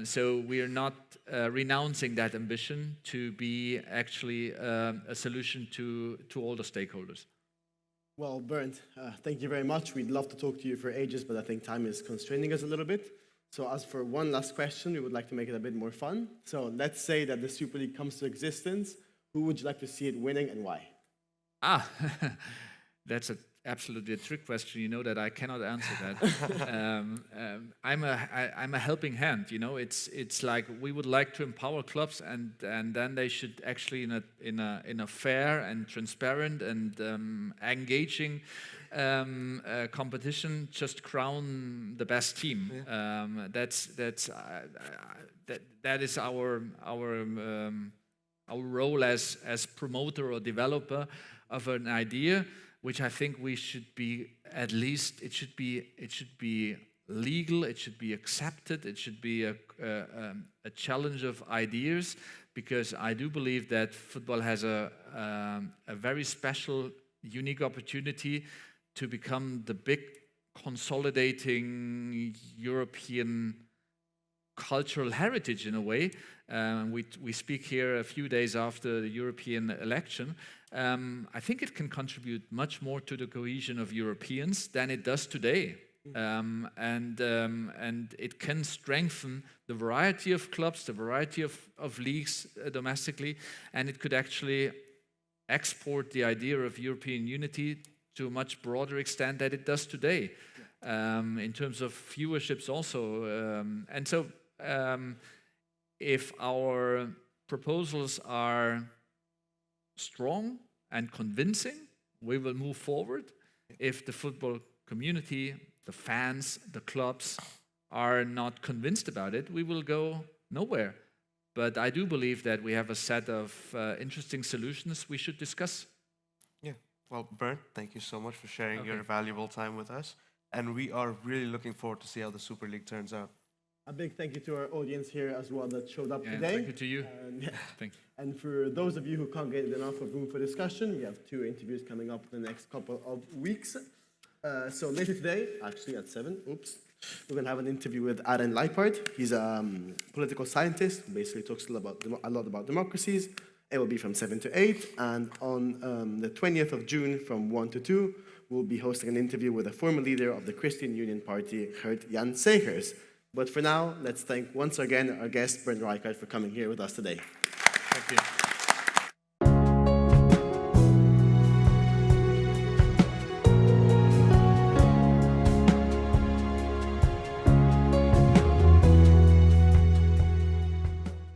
So we are not renouncing that ambition to be actually a solution to all the stakeholders. Well, Bernd, thank you very much. We'd love to talk to you for ages, but I think time is constraining us a little bit. So as for one last question, we would like to make it a bit more fun. So let's say that the Super League comes to existence. Who would you like to see it winning and why? That's a absolutely a trick question. You know that I cannot answer that. I'm a helping hand. You know, it's like we would like to empower clubs, and then they should actually in a fair and transparent and engaging competition just crown the best team. Yeah. That is our role as promoter or developer of an idea, which I think we should be, at least it should be legal, it should be accepted, it should be a challenge of ideas, because I do believe that football has a very special, unique opportunity to become the big consolidating European cultural heritage in a way. We speak here a few days after the European election. I think it can contribute much more to the cohesion of Europeans than it does today. And it can strengthen the variety of clubs, the variety of leagues domestically, and it could actually export the idea of European unity to a much broader extent than it does today, in terms of viewerships also. And so if our proposals are strong and convincing, we will move forward. If the football community, the fans, the clubs are not convinced about it, we will go nowhere. But I do believe that we have a set of interesting solutions we should discuss. Yeah. Well, Bernd, thank you so much for sharing your valuable time with us. And we are really looking forward to see how the Super League turns out. A big thank you to our audience here as well that showed up today. Thank you to you. Thank you. And for those of you who can't get enough of room for discussion, we have 2 interviews coming up in the next couple of weeks. So later today, actually at 7, we're going to have an interview with Bernd Reichart. He's a political scientist who basically talks a lot about democracies. It will be from 7 to 8. And on the 20th of June from 1 to 2, we'll be hosting an interview with a former leader of the Christian Union Party, Gert-Jan Segers. But for now, let's thank once again our guest, Bernd Reichart, for coming here with us today. Thank you.